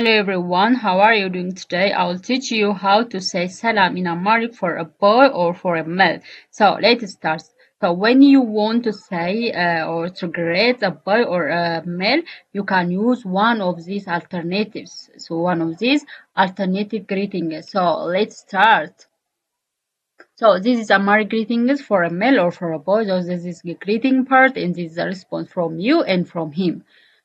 Hello everyone, how are you doing today? I will teach you how to say salam in Amharic for a boy or for a male. So let's start. So when you want to say or to greet a boy or a male, you can use one of these alternatives. So one of these alternative greetings. So let's start. So this is Amharic greetings for a male or for a boy. So this is the greeting part and this is a response from you and from him.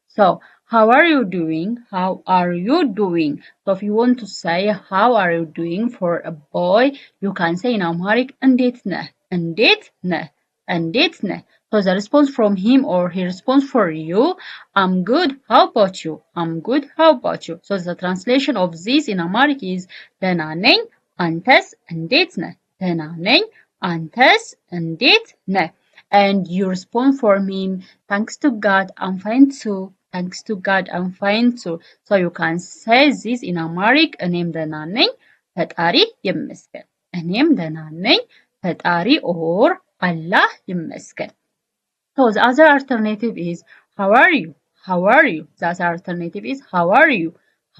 So how are you doing? How are you doing? So if you want to say how are you doing for a boy, you can say in Amharic እንዴት ነህ? እንዴት ነህ? እንዴት ነህ? So the response from him or he response for you, I'm good. How about you? I'm good. How about you? So the translation of this in Amharic is ደህና ነኝ አንተስ እንዴት ነህ? ደህና ነኝ አንተስ እንዴት ነህ? And you respond for him, thanks to God, I'm fine too. Thanks to God, I'm fine too. So you can say this in Amharic, እኔም ደህና ነኝ ፈጣሪ ይመስገን። እኔም ደህና ነኝ ፈጣሪ or Allah ይመስገን. So the other alternative is how are you? How are you? The other alternative is how are you?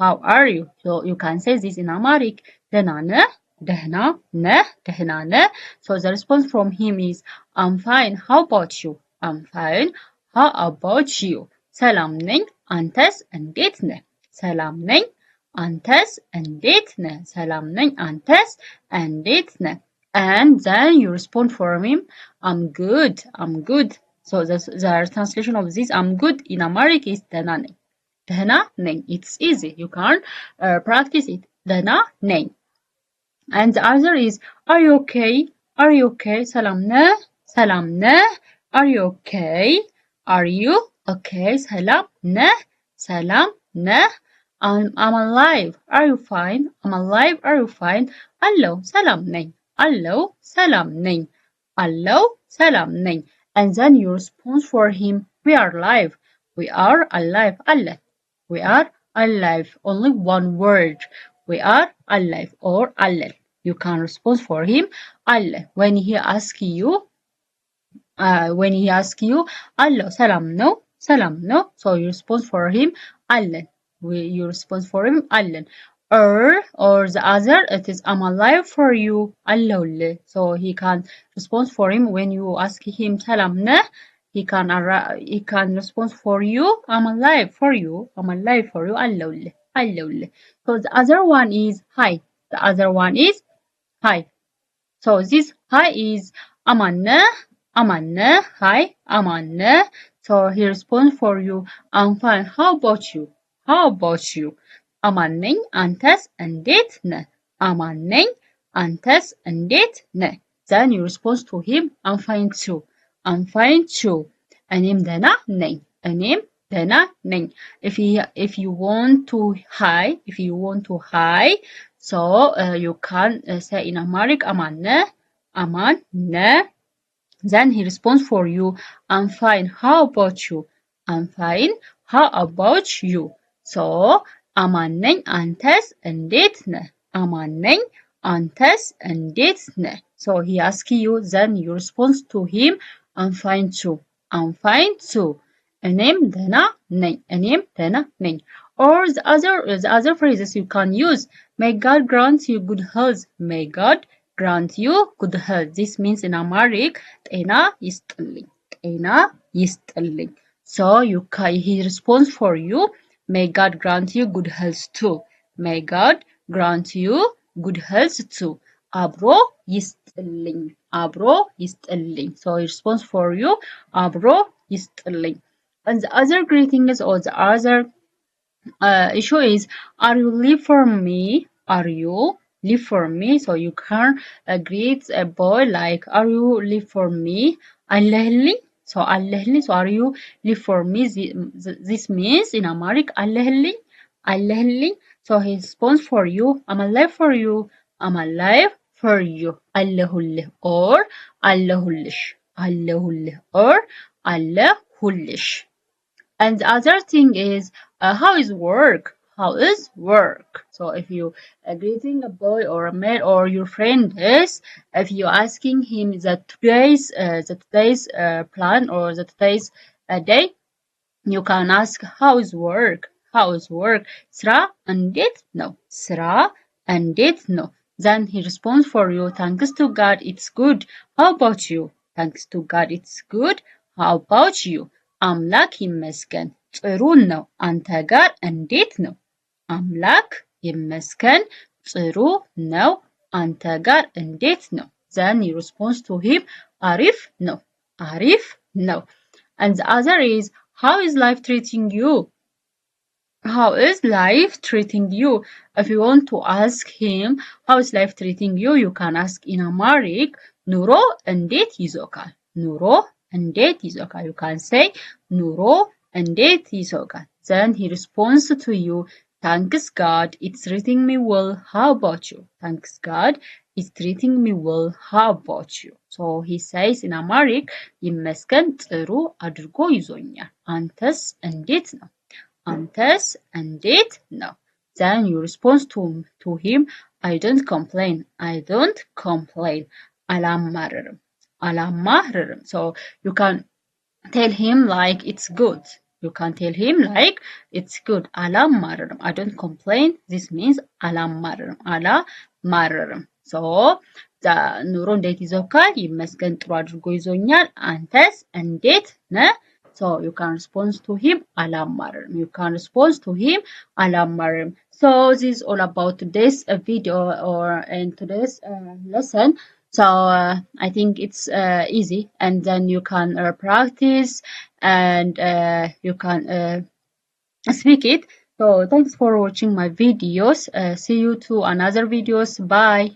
How are you? So you can say this in Amharic, ደህና ነህ ደህና ነህ ደህና ነህ. So the response from him is I'm fine. How about you? I'm fine. How about you? ሰላም ነኝ አንተስ እንዴት ነህ? ሰላም ነኝ አንተስ እንዴት ነህ? ሰላም ነኝ አንተስ እንዴት ነህ? And then you respond for him, I'm good. I'm good. So the translation of this I'm good in Amharic is ደህና ነኝ ደህና ነኝ. It's easy. You can practice it. ደህና ነኝ. And the other is are you okay? Are you okay? ሰላም ነህ? ሰላም ነህ? Are you okay? Are you okay? ሰላም ነህ? ሰላም ነህ? I'm alive. Are you fine? I'm alive. Are you fine? አለው ሰላም ነኝ. አለው ሰላም ነኝ. አለው ሰላም ነኝ. And then you respond for him, we are alive. We are alive. አለ. We are alive. Only one word. We are alive or አለን. You can respond for him, አለ. When he asks you, አለው ሰላም ነው ሰላም ነው. So you respond for him, አለን. You respond for him, አለን. Or the other, it is I'm alive for you, አለሁልህ. So he can respond for him when you ask him ሰላም ነህ. He can respond for you, I'm alive for you, I'm alive for you, አለሁልህ አለሁልህ. So the other one is hi. The other one is hi. So this hi is አማን ነህ አማን ነህ. Hi አማን ነህ. So he responds for you, I'm fine. How about you? How about you? አማን ነኝ አንተስ እንዴት ነህ? አማን ነኝ አንተስ እንዴት ነህ? Then you respond to him, I'm fine too. I'm fine too. እኔም ደህና ነኝ. እኔም ደህና ነኝ. If you want to hi, so you can say in Amharic አማን ነህ አማን ነህ. Then he responds for you, I'm fine. How about you? I'm fine. How about you? So አማን ነኝ አንተስ እንዴት ነህ? አማን ነኝ አንተስ እንዴት ነህ? So he asks you, then you respond to him, I'm fine too. I'm fine too. እኔም ደህና ነኝ. እኔም ደህና ነኝ. Or the other phrases you can use, may God grant you good health. May God grant you good health. This means in Amharic ጤና ይስጥልኝ. ጤና ይስጥልኝ. So he responds for you, may God grant you good health too. May God grant you good health too. አብሮ ይስጥልኝ. አብሮ ይስጥልኝ. So he responds for you, አብሮ ይስጥልኝ. And the other greeting is, or the other issue is, are you live for me? Are you live for me? So you can greet a boy like, are you live for me? አለህልኝ. So አለህልኝ. So are you live for me? This means in Amharic አለህልኝ. አለህልኝ. So he responds for you, I'm alive for you. I'm alive for you. አለሁልህ or አለሁልሽ. አለሁልህ or አለሁልሽ. And the other thing is, how is work? How is work? So if you greeting a boy or a man or your friend is, if you asking him the today's plan or the today's day, you can ask how is work? how is work? ስራ እንዴት ነው? ስራ እንዴት ነው? Then he responds for you, thanks to God, it's good. How about you? Thanks to God, it's good. How about you? አምላክ ይመስገን ጥሩ ነው። አንተ ጋር እንዴት ነው? አምላክ ይመስገን ጥሩ ነው። አንተ ጋር እንዴት ነው? Then he responds to him, አሪፍ ነው። አሪፍ ነው. And the other is, how is life treating you? How is life treating you? If you want to ask him, how is life treating you? You can ask in Amharic, ኑሮ እንዴት ይዞካል? ኑሮ እንዴት ይዞካል? You can say, ኑሮ እንዴት ይዞካል? Then he responds to you, thanks God, it's treating me well. How about you? Thanks God, it's treating me well. How about you? So he says in Amharic, ይመስገን ጥሩ አድርጎ ይዞኛል። አንተስ እንዴት ነው? አንተስ እንዴት ነው? Then you respond to him, I don't complain. I don't complain. አላማርርም. አላማርርም. So you can tell him like it's good. You can tell him like it's good. አላማርርም. I don't complain. This means አላማርርም. አላማርርም. So ኑሮ እንዴት ይዞካል? ይመስገን ጥሩ አድርጎ ይዞኛል። አንተስ እንዴት ነህ? So you can respond to him አላማርርም. You can respond to him አላማርርም. So this is all about today's video or in today's lesson. So I think it's easy, and then you can practice and you can speak it. So thanks for watching my videos. See you to another videos. Bye.